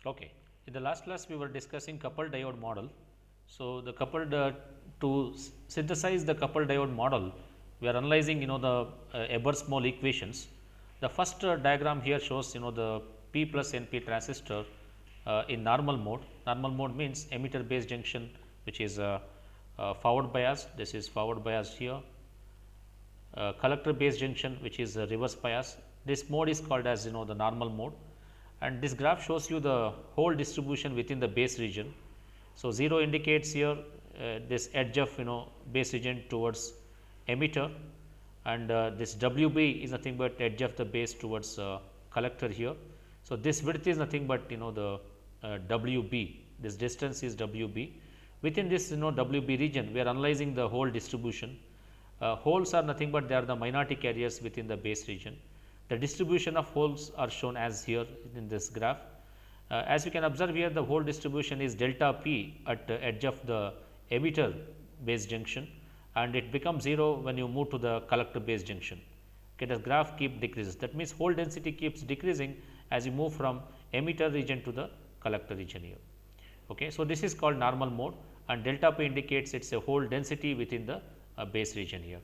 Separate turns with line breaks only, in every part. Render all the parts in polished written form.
Okay. In the last class, we were discussing coupled diode model. So, the coupled to synthesize the coupled diode model, we are analyzing the Ebers-Moll equations. The first diagram here shows the P plus NP transistor in normal mode. Normal mode means emitter base junction, which is forward biased. This is forward biased here. Collector base junction, which is reverse bias. This mode is called as the normal mode, and this graph shows you the whole distribution within the base region. So, 0 indicates here this edge of base region towards emitter, and this WB is nothing but edge of the base towards collector here. So, this width is nothing but the WB, this distance is WB. Within this WB region, we are analyzing the whole distribution. Holes are nothing but they are the minority carriers within the base region. The distribution of holes are shown as here in this graph. As you can observe here, the whole distribution is delta P at the edge of the emitter base junction, and it becomes 0 when you move to the collector base junction. Okay, the graph keep decreases. That means hole density keeps decreasing as you move from emitter region to the collector region here. Okay, so this is called normal mode, and delta P indicates it's a hole density within the base region here.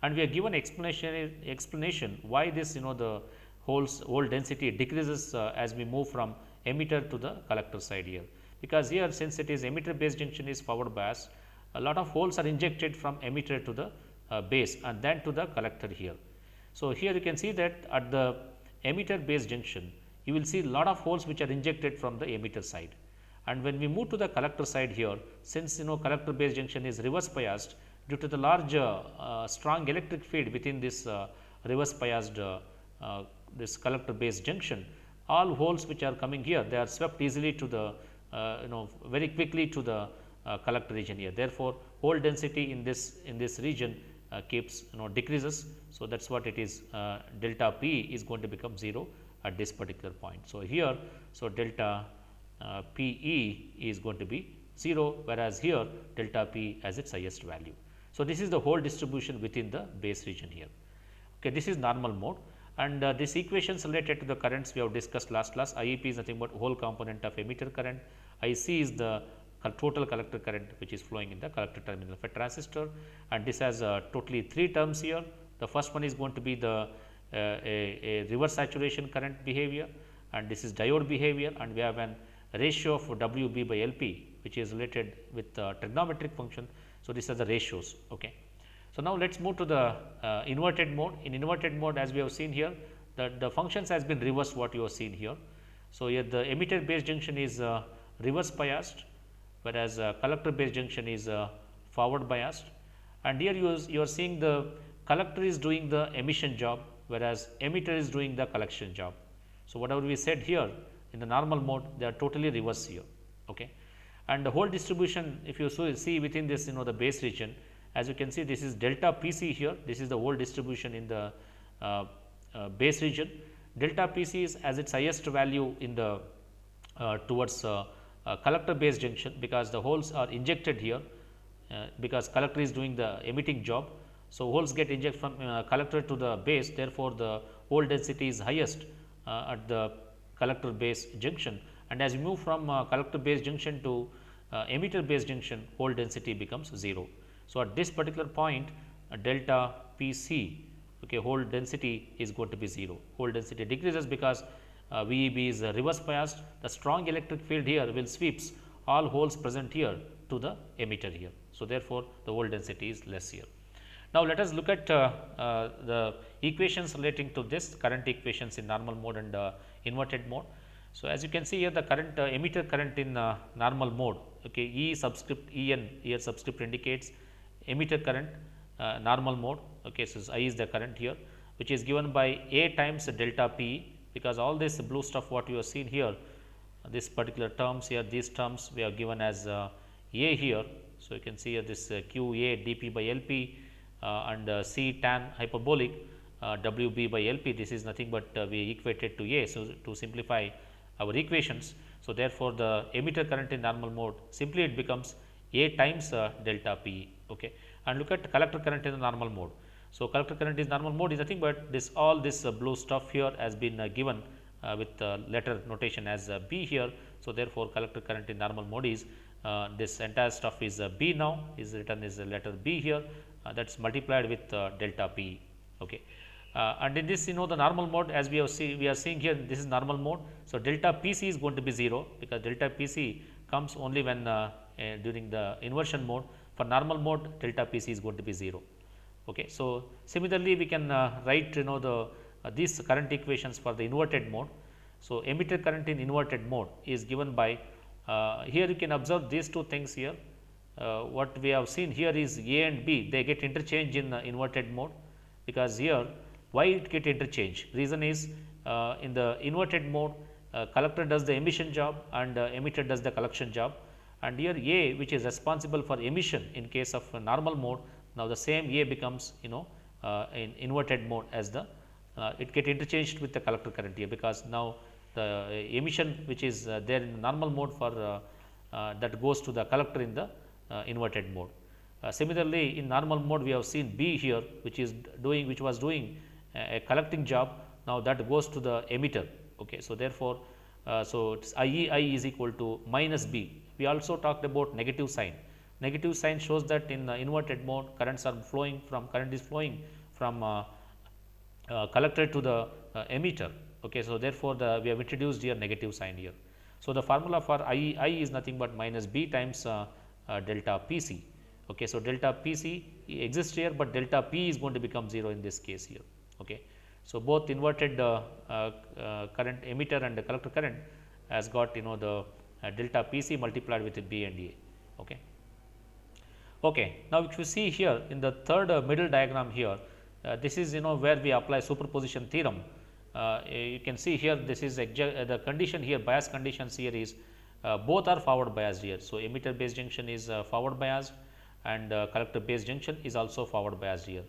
And we are given explanation why this the hole density decreases as we move from emitter to the collector side here, because here since it is emitter base junction is forward bias, a lot of holes are injected from emitter to the base and then to the collector here. So, here you can see that at the emitter base junction you will see lot of holes which are injected from the emitter side, and when we move to the collector side here, since collector base junction is reverse biased, due to the large strong electric field within this reverse biased this collector base junction, all holes which are coming here, they are swept easily to the very quickly to the collector region here. Therefore, hole density in this region keeps decreases. So, that is what it is, delta P is going to become 0 at this particular point. So, here, so delta P E is going to be 0, whereas here delta P has its highest value. So, this is the whole distribution within the base region here. Okay, this is normal mode, and these equations related to the currents we have discussed last class. IEP is nothing but whole component of emitter current, IC is the total collector current which is flowing in the collector terminal of a transistor, and this has totally 3 terms here. The first one is going to be the a reverse saturation current behavior, and this is diode behavior, and we have an ratio of WB by LP which is related with trigonometric function. So, these are the ratios. Okay. So, now let us move to the inverted mode. In inverted mode, as we have seen here, the functions has been reversed what you have seen here. So, here the emitter base junction is reverse biased, whereas collector base junction is forward biased, and here you are seeing the collector is doing the emission job, whereas emitter is doing the collection job. So, whatever we said here in the normal mode, they are totally reverse here. Okay. And the whole distribution, if you see within this the base region, as you can see, this is delta P C here, this is the whole distribution in the base region. Delta P C is as its highest value in the towards collector base junction, because the holes are injected here, because collector is doing the emitting job. So, holes get injected from collector to the base, therefore, the hole density is highest at the collector base junction, and as you move from collector base junction to emitter base junction, hole density becomes 0. So, at this particular point delta P C, okay, hole density is going to be 0. Hole density decreases because VEB is reverse biased. The strong electric field here will sweeps all holes present here to the emitter here. So, therefore, the hole density is less here. Now, let us look at the equations relating to this current equations in normal mode and inverted mode. So, as you can see here, the current emitter current in normal mode, okay, E subscript En here subscript indicates emitter current normal mode. Okay, so, I is the current here, which is given by A times delta P, because all this blue stuff what you have seen here, this particular terms here, these terms we are given as A here. So, you can see here this Q A dP by LP and C tan hyperbolic WB by LP, this is nothing but we equated to A. So, to simplify our equations. So, therefore, the emitter current in normal mode, simply it becomes A times delta P. Okay. And look at collector current in the normal mode. So, collector current is normal mode is nothing but this all this blue stuff here has been given with letter notation as B here. So, therefore, collector current in normal mode is this entire stuff is B now, is written as a letter B here, that is multiplied with delta P. Okay. And in this, the normal mode, as we are seeing here, this is normal mode. So, delta P c is going to be 0, because delta P c comes only when during the inversion mode. For normal mode, delta P c is going to be 0. Okay. So, similarly, we can write the these current equations for the inverted mode. So, emitter current in inverted mode is given by here you can observe these two things here. What we have seen here is A and B, they get interchange in inverted mode, because here why it get interchange? Reason is in the inverted mode, collector does the emission job and emitter does the collection job, and here A, which is responsible for emission in case of normal mode, now the same A becomes in inverted mode as the it get interchanged with the collector current here, because now the emission which is there in normal mode for that goes to the collector in the inverted mode. Similarly, in normal mode we have seen B here, which was doing a collecting job, now that goes to the emitter. Okay. So, therefore, so it is IEI is equal to minus B. We also talked about negative sign. Negative sign shows that in inverted mode current is flowing from collector to the emitter. Okay. So, therefore, we have introduced here negative sign here. So, the formula for IEI is nothing but minus B times delta P c. Okay. So, delta P c exists here, but delta P is going to become 0 in this case here. Okay. So, both inverted current emitter and the collector current has got the delta P c multiplied with B and A. Okay. Okay. Now, if you see here in the third middle diagram here, this is where we apply superposition theorem. You can see here, this is the condition here, bias conditions here is both are forward biased here. So, emitter base junction is forward biased and collector base junction is also forward biased here.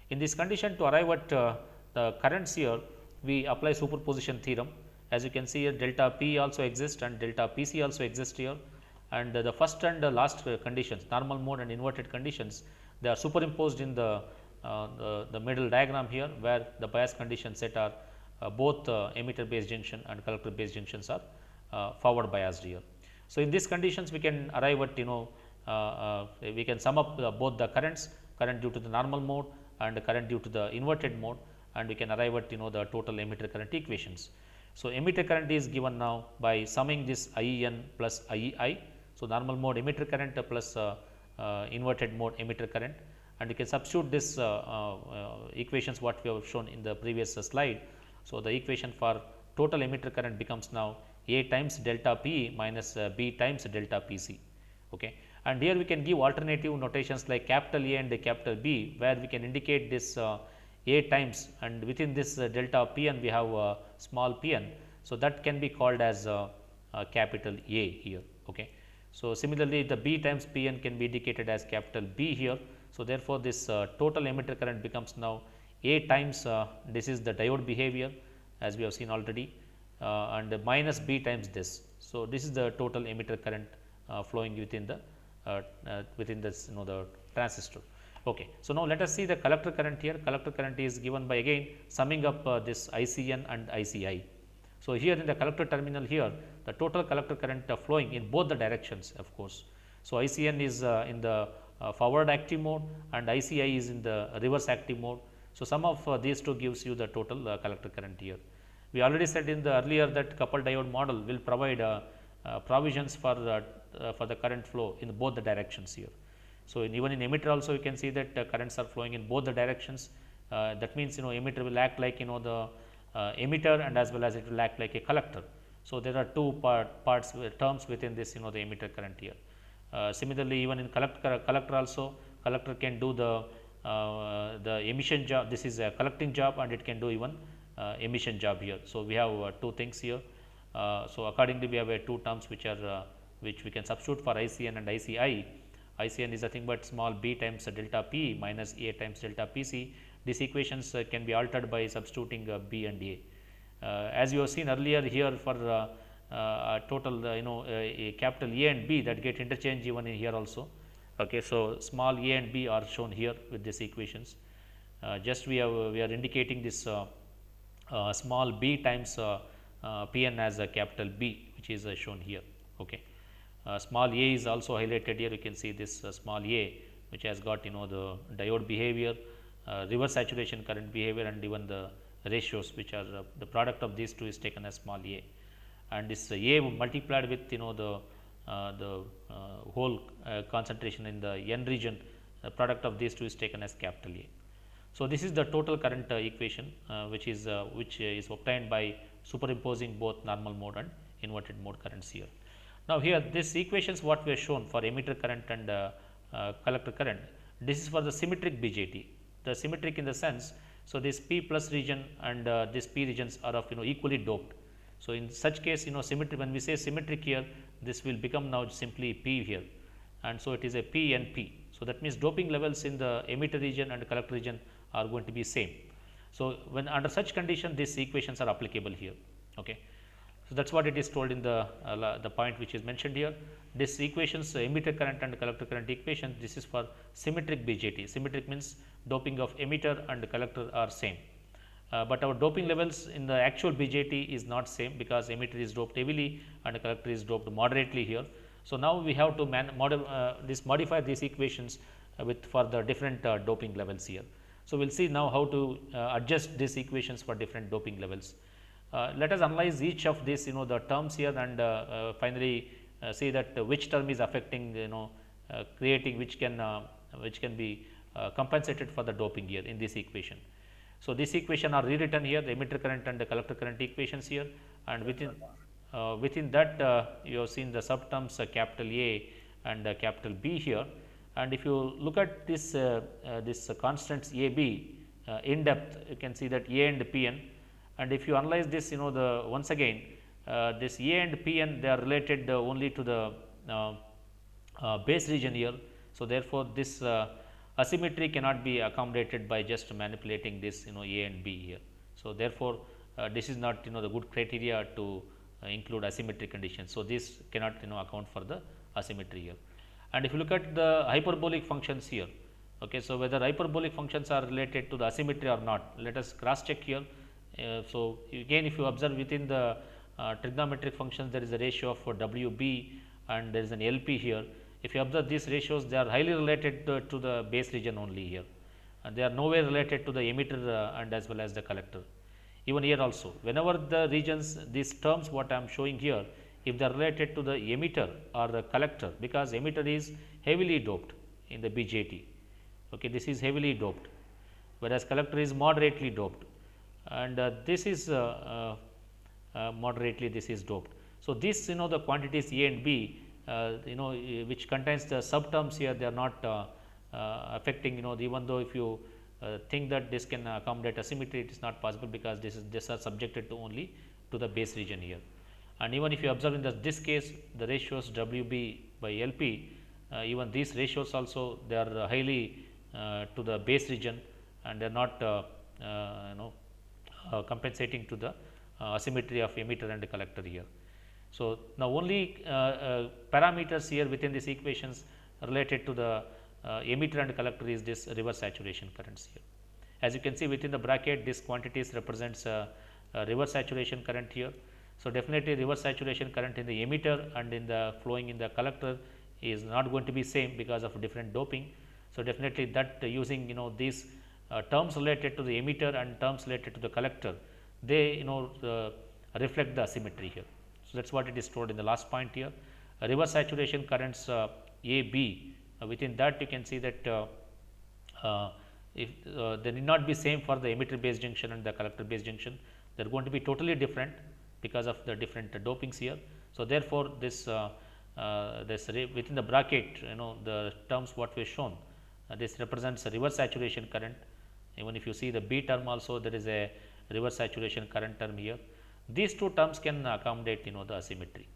In this condition, to arrive at the currents here, we apply superposition theorem. As you can see here, delta P also exists and delta P c also exists here, and the first and the last conditions, normal mode and inverted conditions, they are superimposed in the middle diagram here, where the bias condition set are both emitter base junction and collector base junctions are forward biased here. So, in these conditions we can arrive at we can sum up both the current due to the normal mode and current due to the inverted mode, and we can arrive at the total emitter current equations. So, emitter current is given now by summing this IEN plus IEI. So, normal mode emitter current plus inverted mode emitter current, and you can substitute this equations what we have shown in the previous slide. So, the equation for total emitter current becomes now A times delta P minus B times delta P c. Okay. And here we can give alternative notations like capital A and capital B, where we can indicate this A times, and within this delta P n we have small p n. So, that can be called as capital A here. Okay. So, similarly, the B times P n can be indicated as capital B here. So, therefore, this total emitter current becomes now A times this is the diode behavior as we have seen already, and minus B times this. So, this is the total emitter current flowing within the this the transistor. Okay. So, now let us see the collector current here. Collector current is given by again summing up this ICN and ICI. So, here in the collector terminal here, the total collector current flowing in both the directions, of course. So, ICN is in the forward active mode and ICI is in the reverse active mode. So, sum of these two gives you the total collector current here. We already said in the earlier that coupled diode model will provide provisions for the current flow in both the directions here. So, even in emitter also you can see that currents are flowing in both the directions. That means emitter will act like the emitter, and as well as it will act like a collector. So, there are two terms within this the emitter current here. Similarly, even in collector also, collector can do the emission job. This is a collecting job and it can do even emission job here. So, we have two things here. So, accordingly we have two terms which are which we can substitute for ICN and ICI. ICN is nothing but small b times delta P minus A times delta P c. These equations can be altered by substituting B and A. As you have seen earlier here, for total a capital A and B that get interchanged even in here also. Okay. So, small a and b are shown here with these equations. Just we are indicating this small b times Pn as a capital B, which is shown here. Okay. Small a is also highlighted here. You can see this small a, which has got the diode behavior, reverse saturation current behavior, and even the ratios, which are the product of these two is taken as small a, and this a multiplied with whole concentration in the n region, the product of these two is taken as capital A. So, this is the total current equation which is obtained by superimposing both normal mode and inverted mode currents here. Now, here this equations what we have shown for emitter current and collector current, this is for the symmetric BJT. The symmetric in the sense, so this P plus region and this P regions are of equally doped. So, in such case symmetric, when we say symmetric here, this will become now simply P here, and so it is a P and P. So, that means doping levels in the emitter region and collector region are going to be same. So, when under such condition these equations are applicable here. Okay. So, that is what it is told in the point which is mentioned here. This equations emitter current and collector current equation, this is for symmetric BJT. Symmetric means doping of emitter and collector are same. But our doping levels in the actual BJT is not same, because emitter is doped heavily and collector is doped moderately here. So, now we have to modify these equations for the different doping levels here. So, we will see now how to adjust these equations for different doping levels. Let us analyze each of these the terms here, and finally see that which term is affecting creating which can be compensated for the doping here in this equation. So, this equation are rewritten here, the emitter current and the collector current equations here, and within that you have seen the subterms capital A and capital B here. And if you look at this constants A B in depth, you can see that A and P n, and if you analyze this once again this A and P n, they are related only to the base region here. So, therefore, this asymmetry cannot be accommodated by just manipulating this A and B here. So, therefore, this is not the good criteria to include asymmetry conditions. So, this cannot account for the asymmetry here. And if you look at the hyperbolic functions here, okay, so whether hyperbolic functions are related to the asymmetry or not, let us cross check here. So, again if you observe within the trigonometric functions, there is a ratio of WB and there is an LP here. If you observe these ratios, they are highly related to the base region only here, and they are nowhere related to the emitter and as well as the collector. Even here also, whenever the regions, these terms what I am showing here, if they are related to the emitter or the collector, because emitter is heavily doped in the BJT, okay, this is heavily doped, whereas collector is moderately doped, and this is moderately this is doped. So, this the quantities A and B which contains the subterms here, they are not affecting even though if you think that this can accommodate asymmetry, it is not possible, because this are subjected to only to the base region here. And even if you observe in this case, the ratios WB by LP, even these ratios also they are highly to the base region, and they are not compensating to the asymmetry of emitter and collector here. So, now only parameters here within these equations related to the emitter and collector is this reverse saturation currents here. As you can see within the bracket, this quantities represents reverse saturation current here. So, definitely reverse saturation current in the emitter and in the flowing in the collector is not going to be same because of different doping. So, definitely that using these terms related to the emitter and terms related to the collector, they reflect the asymmetry here. So, that is what it is told in the last point here. Reverse saturation currents A B, within that you can see that if they need not be same for the emitter base junction and the collector base junction, they are going to be totally different because of the different dopings here. So, therefore, this within the bracket the terms what we have shown, this represents a reverse saturation current. Even if you see the B term also, there is a reverse saturation current term here. These two terms can accommodate the asymmetry.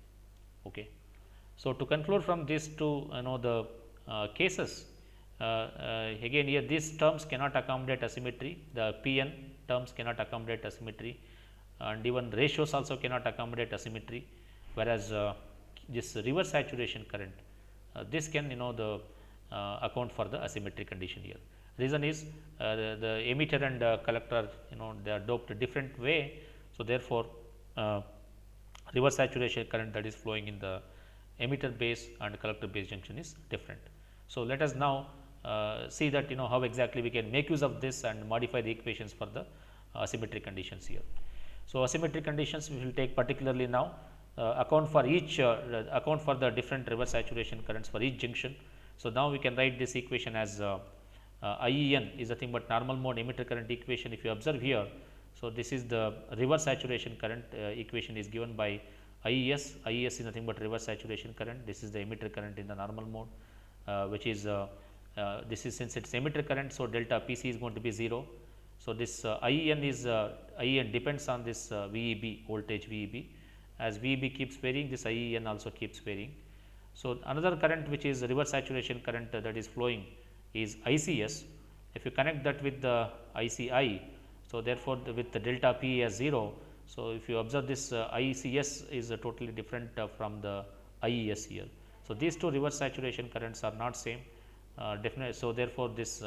Okay. So, to conclude from these two the cases, again here these terms cannot accommodate asymmetry, the Pn terms cannot accommodate asymmetry, and even ratios also cannot accommodate asymmetry, whereas this reverse saturation current, this can account for the asymmetry condition here. Reason is the emitter and collector they are doped a different way. So, therefore, reverse saturation current that is flowing in the emitter base and collector base junction is different. So, let us now see that how exactly we can make use of this and modify the equations for the asymmetric conditions here. So, asymmetric conditions we will take particularly now account for each account for the different reverse saturation currents for each junction. So, now we can write this equation as IEN is nothing but normal mode emitter current equation. If you observe here, so this is the reverse saturation current equation is given by IES. IES is nothing but reverse saturation current. This is the emitter current in the normal mode, which is this is since it is emitter current. So, delta PC is going to be 0. So, this IEN is IEN depends on this VEB voltage VEB. As VEB keeps varying, this IEN also keeps varying. So, another current which is reverse saturation current that is flowing is ICS. If you connect that with the ICI, so therefore, with the delta P as 0. So, if you observe this ICS is totally different from the IES here. So, these two reverse saturation currents are not same definitely. So, therefore, this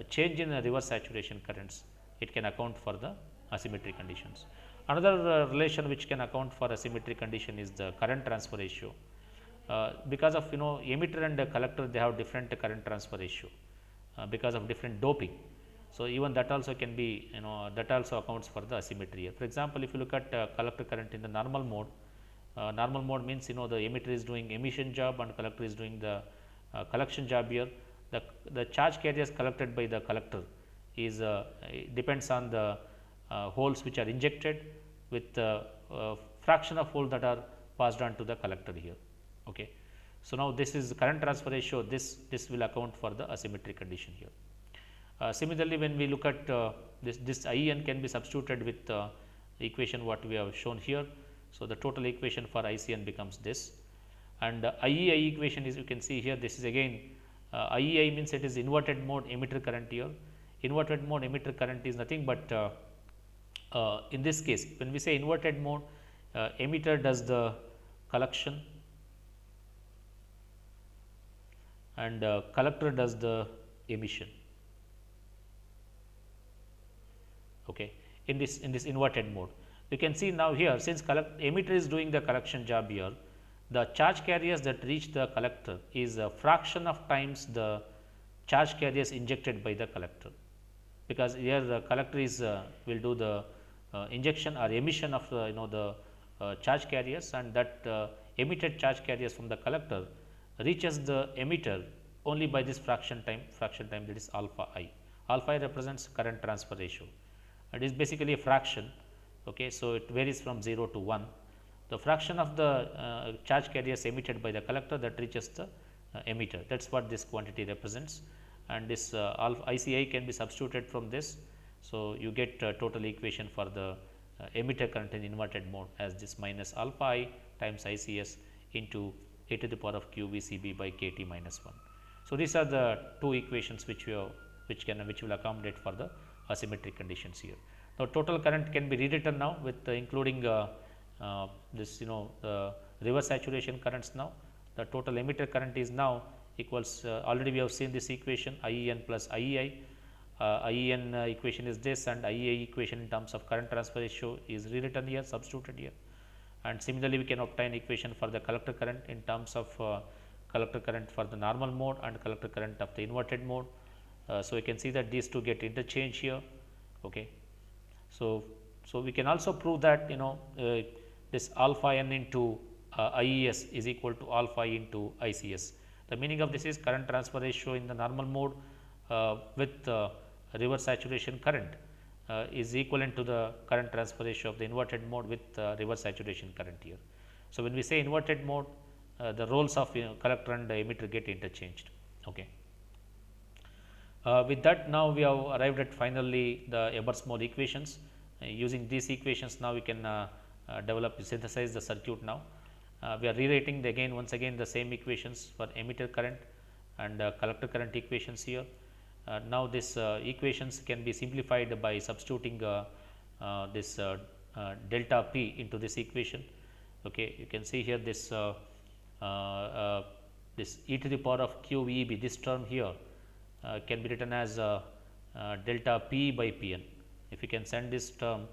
change in the reverse saturation currents, it can account for the asymmetric conditions. Another relation which can account for asymmetric condition is the current transfer ratio. Because of emitter and collector, they have different current transfer ratio because of different doping. So, even that also can be that also accounts for the asymmetry. For example, if you look at collector current in the normal mode means the emitter is doing emission job and collector is doing the collection job here. The charge carriers collected by the collector is depends on the holes which are injected with fraction of holes that are passed on to the collector here. Okay. So, now this is current transfer ratio, this will account for the asymmetric condition here. Similarly, when we look at this IEN can be substituted with the equation what we have shown here. So, the total equation for ICN becomes this, and IEI equation is you can see here, this is again IEI means it is inverted mode emitter current here. Inverted mode emitter current is nothing but in this case when we say inverted mode, emitter does the collection and collector does the emission. Okay. In this inverted mode, you can see now here, since emitter is doing the collection job here, the charge carriers that reach the collector is a fraction of times the charge carriers injected by the collector, because here the collector is will do the injection or emission of the charge carriers, and that emitted charge carriers from the collector reaches the emitter only by this fraction time that is alpha I. Alpha I represents current transfer ratio. It is basically a fraction. Okay. So, it varies from 0 to 1. The fraction of the charge carriers emitted by the collector that reaches the emitter, that is what this quantity represents, and this alpha ICI can be substituted from this. So, you get total equation for the emitter current in inverted mode as this minus alpha I times ICS into a to the power of q VCB by kT minus 1. So, these are the two equations which will accommodate for the asymmetric conditions here. Now, total current can be rewritten now with including this the reverse saturation currents. Now, the total emitter current is now equals already we have seen this equation IEN plus IEI. IEN equation is this, and IEI equation in terms of current transfer ratio is rewritten here, substituted here. And similarly, we can obtain equation for the collector current in terms of collector current for the normal mode and collector current of the inverted mode. So, we can see that these two get interchanged here. Okay. So, we can also prove that this alpha n into IES is equal to alpha into ICS. The meaning of this is current transfer ratio in the normal mode with reverse saturation current is equivalent to the current transfer ratio of the inverted mode with reverse saturation current here. So, when we say inverted mode, the roles of collector and emitter get interchanged. Okay. With that, now we have arrived at finally the Ebers-Moll equations. Using these equations, now we can synthesize the circuit now. We are rewriting once again the same equations for emitter current and collector current equations here. Now, this equations can be simplified by substituting this delta P into this equation. Okay. You can see here this this e to the power of q VEB, this term here can be written as delta P by Pn. If you can send this term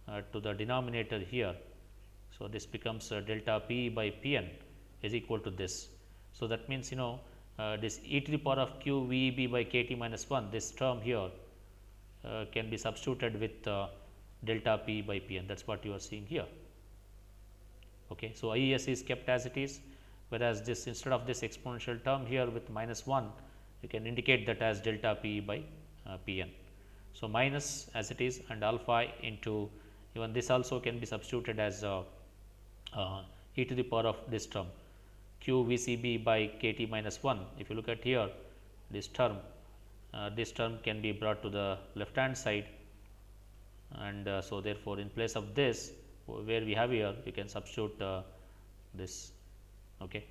to the denominator here, So, this becomes delta P by Pn is equal to this. So, that means this e to the power of q VEB by kT minus 1, this term here can be substituted with delta P by Pn, that is what you are seeing here. Okay. So, IES is kept as it is, whereas this instead of this exponential term here with minus 1, you can indicate that as delta P by Pn. So, minus as it is and alpha into, even this also can be substituted as e to the power of this term q VCB by kT minus 1. If you look at here, this term can be brought to the left hand side, and so therefore, in place of this where we have here, you can substitute this. Okay.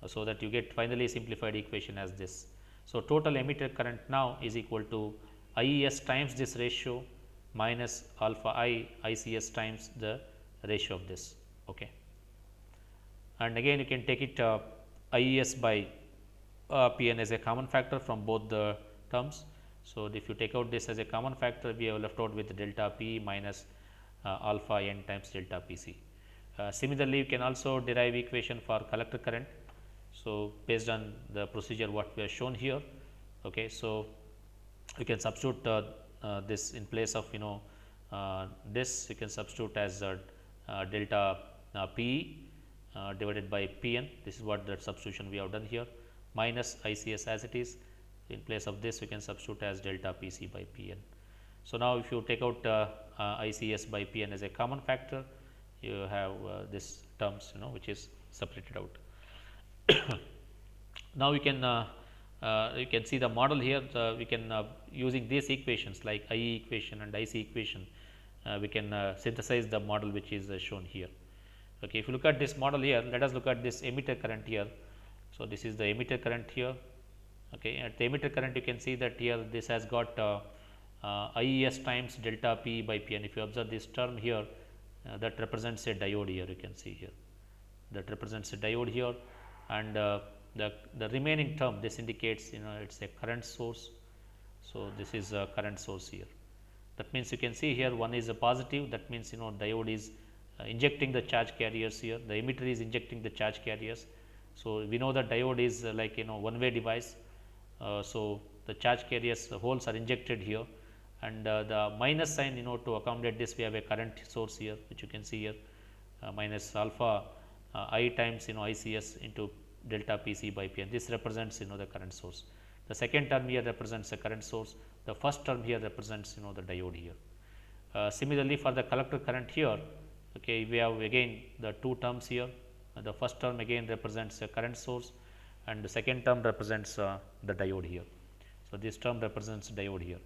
So that you get finally simplified equation as this. So, total emitter current now is equal to IES times this ratio minus alpha I ICS times the ratio of this. Okay. And again you can take it IES by Pn as a common factor from both the terms. So, if you take out this as a common factor, we have left out with delta P minus alpha n times delta Pc. Similarly, you can also derive equation for collector current. So, based on the procedure what we have shown here. Okay. So, you can substitute this in place of this, you can substitute as delta P divided by Pn. This is what the substitution we have done here, minus ICS as it is. In place of this, you can substitute as delta Pc by Pn. So, now if you take out ICS by Pn as a common factor, you have this terms which is separated out. Now, you can see the model here. We can using these equations like IE equation and IC equation, we can synthesize the model which is shown here. Okay. If you look at this model here, let us look at this emitter current here. So, this is the emitter current here. Okay. At the emitter current, you can see that here this has got IES times delta P by Pn. If you observe this term here, that represents a diode here, you can see here, that represents a diode here, and the remaining term, this indicates it is a current source. So, this is a current source here. That means, you can see here one is a positive, that means diode is injecting the charge carriers here, the emitter is injecting the charge carriers. So, we know that diode is like one way device. So, the charge carriers, the holes are injected here, and the minus sign to accommodate this, we have a current source here, which you can see here, minus alpha I times ICS into delta Pc by Pn. This represents the current source. The second term here represents a current source. The first term here represents the diode here. Similarly, for the collector current here, okay, we have again the two terms here. The first term again represents a current source, and the second term represents the diode here. So, this term represents diode here.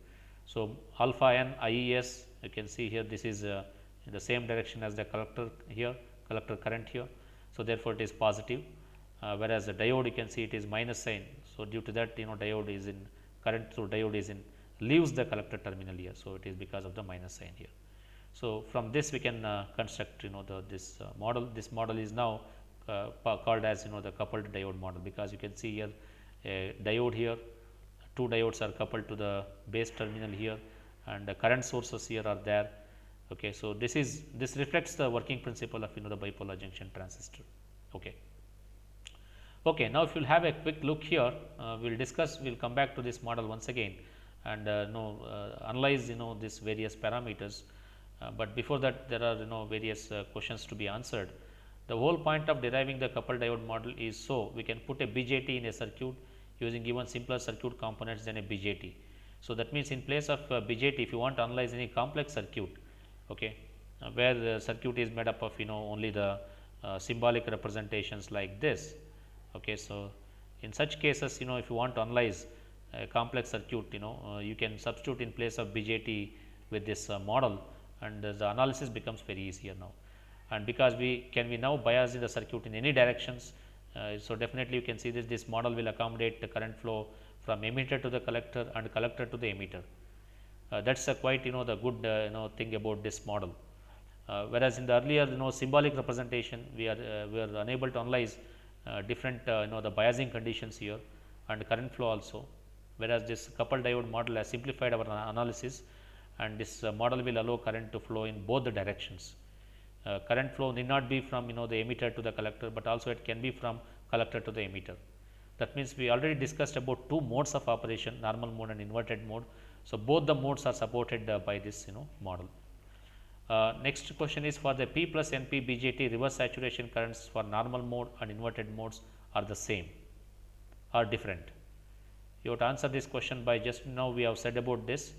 So, alpha n IES, you can see here, this is in the same direction as the collector here, collector current here. So, therefore, it is positive, whereas the diode, you can see it is minus sign. So, due to that diode is in current through diode is in leaves the collector terminal here. So, it is because of the minus sign here. So, from this we can construct this model. This model is now called as the coupled diode model, because you can see here a diode here, two diodes are coupled to the base terminal here, and the current sources here are there. Okay. So, this reflects the working principle of the bipolar junction transistor. Okay. Okay. Now, if you will have a quick look here, we will come back to this model once again and analyze these various parameters. But before that, there are various questions to be answered. The whole point of deriving the coupled diode model is so we can put a BJT in a circuit using even simpler circuit components than a BJT. So, that means, in place of BJT, if you want to analyze any complex circuit, okay, where the circuit is made up of only the symbolic representations like this. Okay. So, in such cases, if you want to analyze a complex circuit, you can substitute in place of BJT with this model, and the analysis becomes very easier now. And because we now bias in the circuit in any directions, so definitely you can see this model will accommodate the current flow from emitter to the collector and collector to the emitter. That is quite the good thing about this model. Whereas in the earlier symbolic representation, we are unable to analyze different the biasing conditions here and current flow also. Whereas this coupled diode model has simplified our analysis, and this model will allow current to flow in both the directions. current flow need not be from the emitter to the collector, but also it can be from collector to the emitter. That means we already discussed about two modes of operation, normal mode and inverted mode. So both the modes are supported by this model. Next question is, for the P plus NP BJT, reverse saturation currents for normal mode and inverted modes are the same or different? You have to answer this question by just now we have said about this.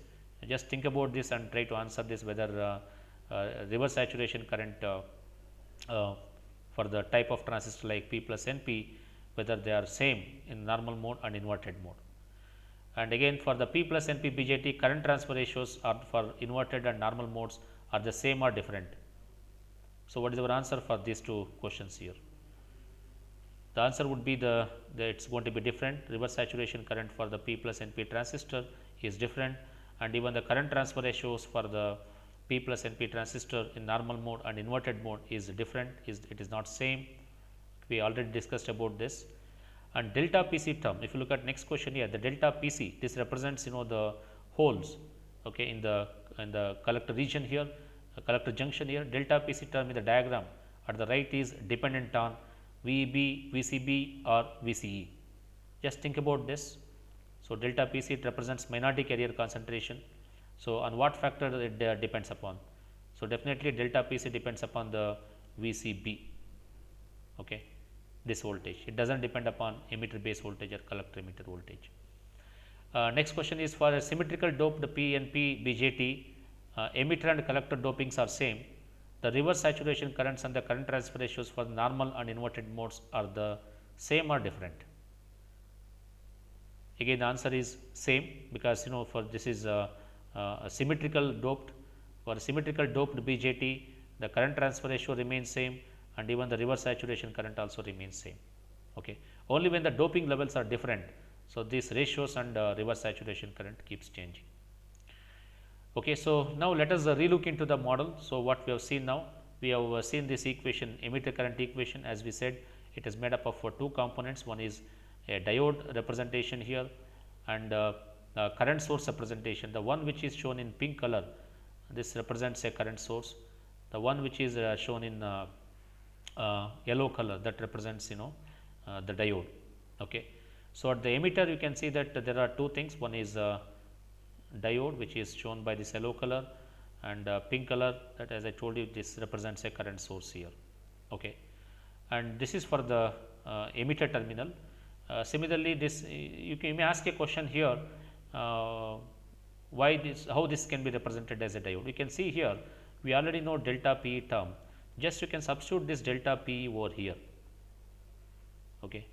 Just think about this and try to answer this, whether reverse saturation current for the type of transistor like P plus NP, whether they are same in normal mode and inverted mode. And again, for the P plus NP BJT, current transfer ratios are for inverted and normal modes are the same or different. So what is our answer for these two questions here? The answer would be it's going to be different. Reverse saturation current for the P plus NP transistor is different, and even the current transfer ratios for the P plus NP transistor in normal mode and inverted mode is different. It is not same. We already discussed about this. And delta PC term, if you look at next question here, the delta PC, this represents the holes, okay, in the collector region here, collector junction here. Delta PC term in the diagram at the right is dependent on VEB, VCB or VCE. Just think about this. So delta PC, it represents minority carrier concentration. So on what factor it depends upon? So definitely delta PC depends upon the VCB, okay, this voltage. It does not depend upon emitter base voltage or collector emitter voltage. Next question is, for a symmetrical doped PNP BJT, emitter and collector dopings are same. The reverse saturation currents and the current transfer ratios for normal and inverted modes are the same or different? Again, the answer is same, because for this is a symmetrical doped. For symmetrical doped BJT, the current transfer ratio remains same, and even the reverse saturation current also remains same. Okay. Only when the doping levels are different, so these ratios and reverse saturation current keeps changing. Okay, so now let us relook into the model. So what we have seen now, we have seen this equation, emitter current equation. As we said, it is made up of two components. One is a diode representation here, and current source representation. The one which is shown in pink color, this represents a current source. The one which is shown in yellow color, that represents the diode. Okay. So at the emitter, you can see that there are two things. One is diode, which is shown by this yellow color, and pink color, that, as I told you, this represents a current source here. Okay. And this is for the emitter terminal. Similarly, this you may ask a question here, how this can be represented as a diode. We can see here, we already know delta P term. Just you can substitute this delta P over here. Okay.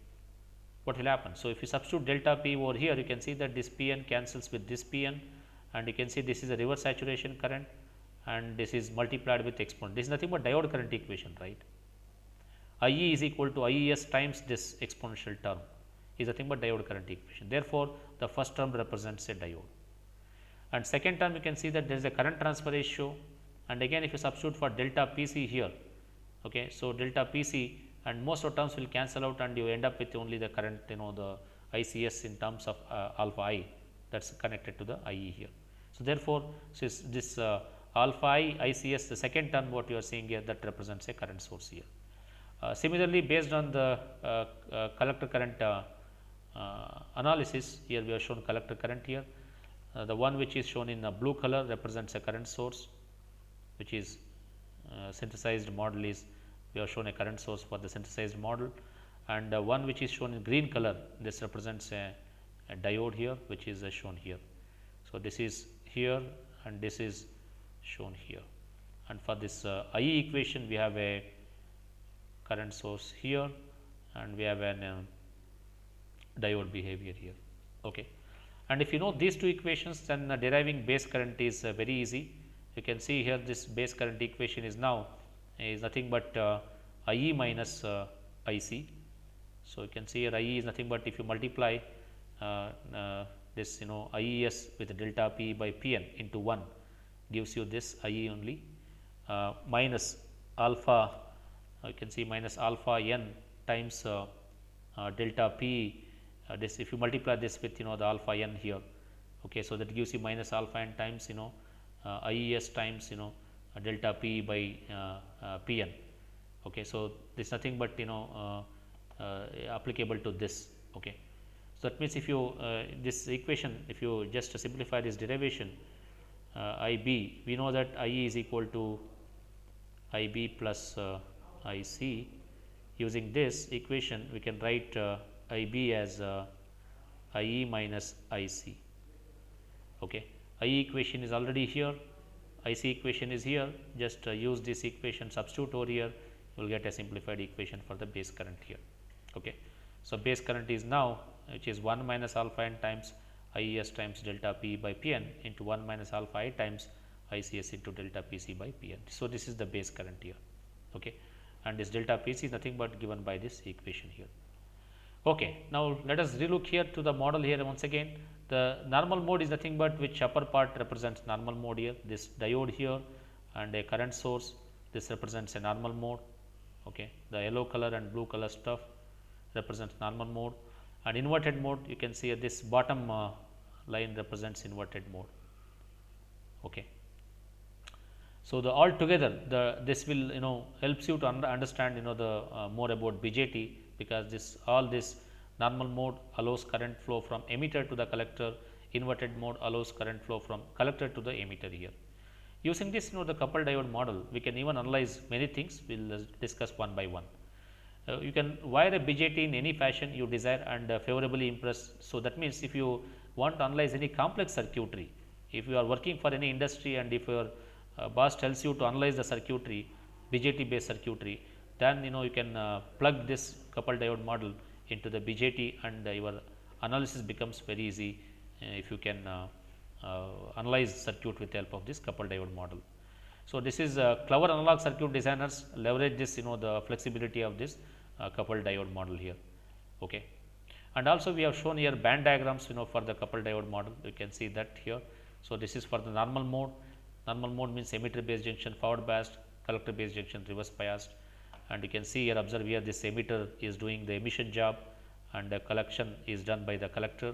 What will happen? So if you substitute delta P over here, you can see that this Pn cancels with this Pn, and you can see this is a reverse saturation current, and this is multiplied with exponent. This is nothing but diode current equation, right? IE is equal to IES times this exponential term is nothing but diode current equation. Therefore, the first term represents a diode, and second term you can see that there is a current transfer ratio, and again if you substitute for delta PC here, okay, so delta PC, and most of terms will cancel out, and you end up with only the current, the ICS in terms of alpha I, that is connected to the IE here. So therefore, this alpha I ICS, the second term what you are seeing here, that represents a current source here. Similarly, based on the collector current analysis, here we have shown collector current here. The one which is shown in blue color represents a current source, which is synthesized model is, we have shown a current source for the synthesized model, and one which is shown in green color, this represents a diode here, which is shown here. So this is here and this is shown here, and for this IE equation we have a current source here, and we have an diode behavior here. Okay. And if you know these two equations, then deriving base current is very easy. You can see here this base current equation is now is nothing but IE minus IC. So you can see here IE is nothing but, if you multiply this IES with delta P by Pn into 1, gives you this IE only, minus alpha, you can see minus alpha n times delta P, this if you multiply this with the alpha n here, okay, so that gives you minus alpha n times IES times delta P by Pn. Okay, so this is nothing but applicable to this. Okay, so that means if you this equation, if you just simplify this derivation, IB, we know that IE is equal to IB plus IC. Using this equation, we can write IB as IE minus IC. Okay, IE equation is already here, IC equation is here. Just use this equation, substitute over here, you will get a simplified equation for the base current here. Okay, so base current is now, which is 1 minus alpha n times IES times delta P by Pn into 1 minus alpha I times ICS into delta PC by Pn. So this is the base current here. Okay, and this delta PC is nothing but given by this equation here. Okay, now let us relook here to the model here once again. The normal mode is nothing but which upper part represents normal mode here, this diode here and a current source, this represents a normal mode. Okay, the yellow color and blue color stuff represents normal mode, and inverted mode, you can see this bottom line represents inverted mode. Okay. So, the all together this will helps you to understand the more about BJT, because this all this normal mode allows current flow from emitter to the collector, inverted mode allows current flow from collector to the emitter here. Using this the coupled diode model, we can even analyze many things. We will discuss one by one. You can wire a BJT in any fashion you desire and favorably impress. So, that means if you want to analyze any complex circuitry, if you are working for any industry and if your boss tells you to analyze the circuitry, BJT based circuitry, then you can plug this coupled diode model into the BJT and your analysis becomes very easy if you can analyze circuit with the help of this coupled diode model. So, this is clever analog circuit designers leverage this the flexibility of this coupled diode model here. Okay. And also we have shown here band diagrams for the coupled diode model, you can see that here. So, this is for the normal mode. Normal mode means emitter based junction forward biased, collector based junction reverse biased, and you can see here, observe here, this emitter is doing the emission job and the collection is done by the collector.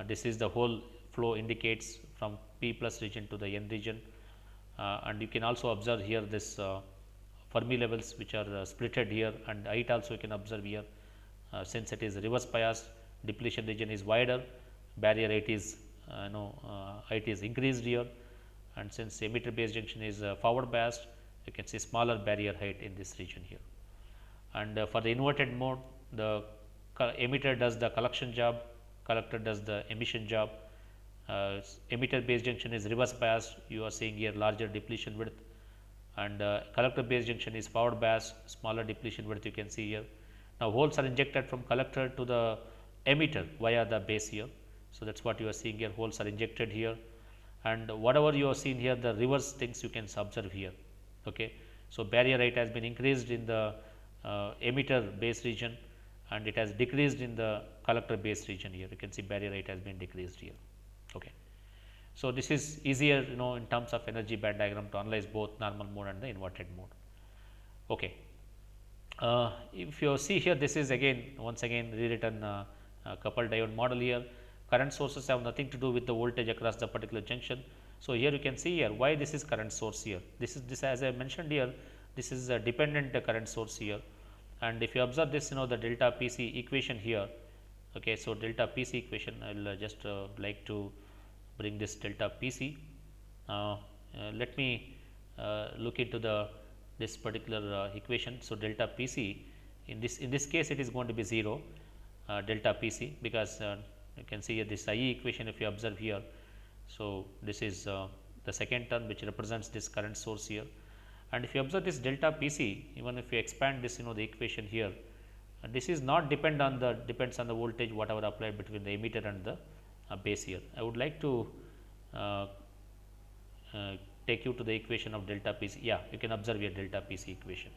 This is the whole flow indicates from P plus region to the N region, and you can also observe here this Fermi levels which are splitted here, and height also you can observe here. Since it is reverse biased, depletion region is wider, barrier height is height is increased here, and since emitter based junction is forward biased, you can see smaller barrier height in this region here. And for the inverted mode, the emitter does the collection job, collector does the emission job. Emitter based junction is reverse biased, you are seeing here larger depletion width, and collector based junction is forward biased, smaller depletion width you can see here. Now, holes are injected from collector to the emitter via the base here. So, that is what you are seeing here, holes are injected here, and whatever you are seeing here, the reverse things you can observe here. Okay. So, barrier height has been increased in the emitter base region and it has decreased in the collector base region here, you can see barrier height has been decreased here. Okay. So, this is easier in terms of energy band diagram to analyze both normal mode and the inverted mode. Okay. If you see here, this is again once again rewritten coupled diode model here. Current sources have nothing to do with the voltage across the particular junction. So, here you can see here why this is current source here. This as I mentioned here, this is a dependent current source here, and if you observe this the delta PC equation here. Okay, so, delta PC equation, I will just like to bring this delta PC. Let me look into this particular equation. So, delta PC in this case it is going to be 0 delta PC, because you can see here this IE equation if you observe here. So, this is the second term which represents this current source here, and if you observe this delta PC, even if you expand this the equation here, this is not depends on the voltage whatever applied between the emitter and the base here. I would like to take you to the equation of delta PC. Yeah, you can observe here delta PC equation.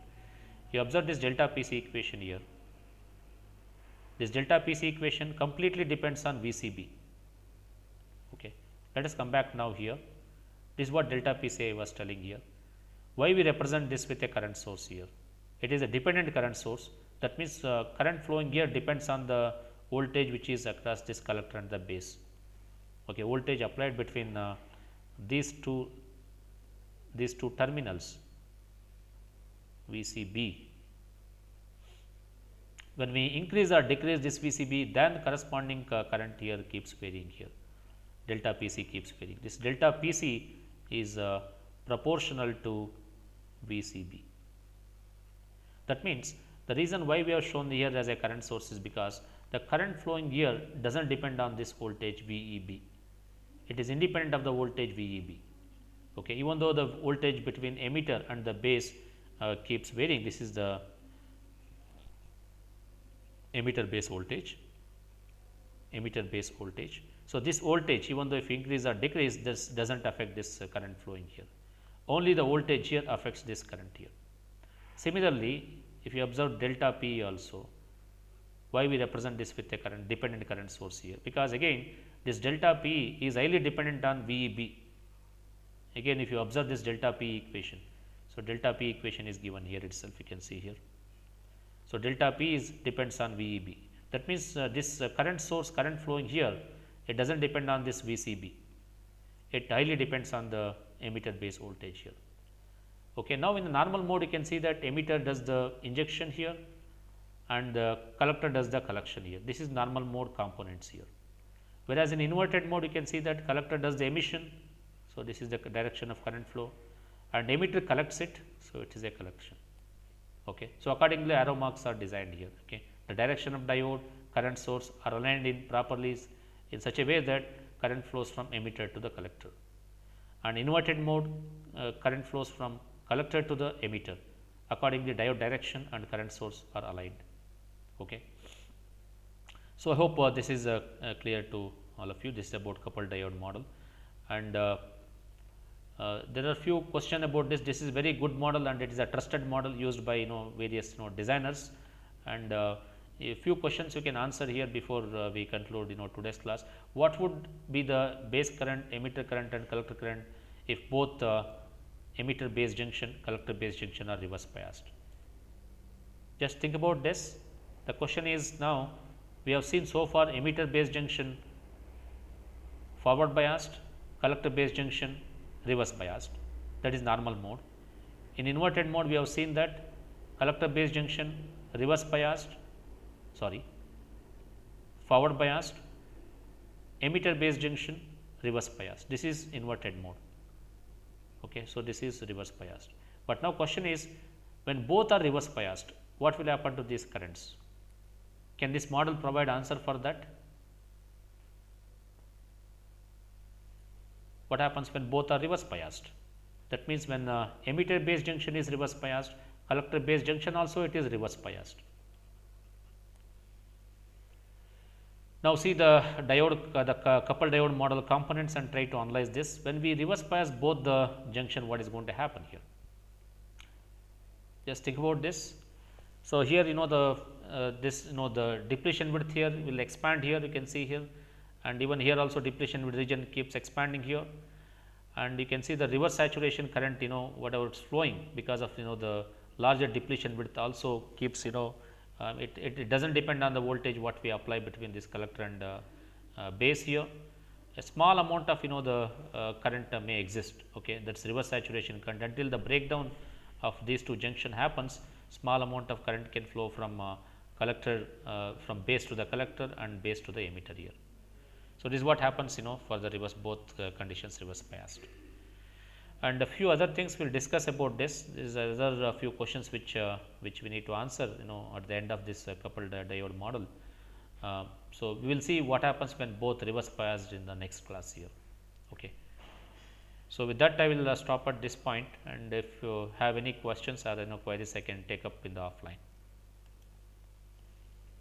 You observe this delta PC equation here. This delta PC equation completely depends on VCB. Okay. Let us come back now here. This is what delta PC I was telling here. Why we represent this with a current source here? It is a dependent current source. That means current flowing here depends on the voltage which is across this collector and the base. Okay, voltage applied between these two these two terminals VCB, when we increase or decrease this VCB, then corresponding current here keeps varying here, delta PC keeps varying. This delta PC is proportional to VCB. That means the reason why we have shown here as a current source is because the current flowing here does not depend on this voltage VEB, it is independent of the voltage VEB. Okay. Even though the voltage between emitter and the base keeps varying, this is the emitter base voltage, emitter base voltage. So, this voltage, even though if increase or decrease, this does not affect this current flowing here, only the voltage here affects this current here. Similarly, if you observe delta P also, why we represent this with a current dependent current source here? Because again this delta P is highly dependent on VEB. Again, if you observe this delta P equation, so delta P equation is given here itself, you can see here. So, delta P is depends on VEB. That means this current source, current flowing here, it does not depend on this VCB, it highly depends on the emitter base voltage here. Okay. Now, in the normal mode you can see that emitter does the injection here and the collector does the collection here. This is normal mode components here. Whereas, in inverted mode you can see that collector does the emission. So, this is the direction of current flow and emitter collects it. So, it is a collection. Okay. So, accordingly arrow marks are designed here. Okay. The direction of diode, current source are aligned in properly in such a way that current flows from emitter to the collector, and inverted mode current flows from collector to the emitter. Accordingly diode direction and current source are aligned. Okay. So, I hope this is clear to all of you. This is about coupled diode model, and there are few questions about this. This is very good model and it is a trusted model used by various designers, and a few questions you can answer here before we conclude today's class. What would be the base current, emitter current and collector current if both emitter base junction, collector base junction are reverse biased? Just think about this. The question is, now we have seen so far emitter base junction forward biased, collector base junction reverse biased, that is normal mode. In inverted mode we have seen that collector base junction reverse biased, forward biased, emitter base junction reverse biased. This is inverted mode. Okay. So, this is reverse biased, but now question is, when both are reverse biased, what will happen to these currents? Can this model provide answer for that? What happens when both are reverse biased? That means when emitter base junction is reverse biased, collector base junction also it is reverse biased. Now, see the diode, the coupled diode model components and try to analyze this. When we reverse bias both the junction, what is going to happen here? Just think about this. So, here the the depletion width here will expand here, you can see here, and even here also depletion width region keeps expanding here, and you can see the reverse saturation current whatever it's flowing, because of the larger depletion width also keeps it does not depend on the voltage what we apply between this collector and base here. A small amount of the current may exist, okay, that is reverse saturation current. Until the breakdown of these two junction happens, small amount of current can flow from collector from base to the collector and base to the emitter here. So, this is what happens for the reverse, both conditions reverse biased. And a few other things we will discuss about this. There are a few questions which we need to answer at the end of this coupled diode model. So, we will see what happens when both reverse biased in the next class here. Okay. So, with that I will stop at this point, and if you have any questions or queries, I can take up in the offline.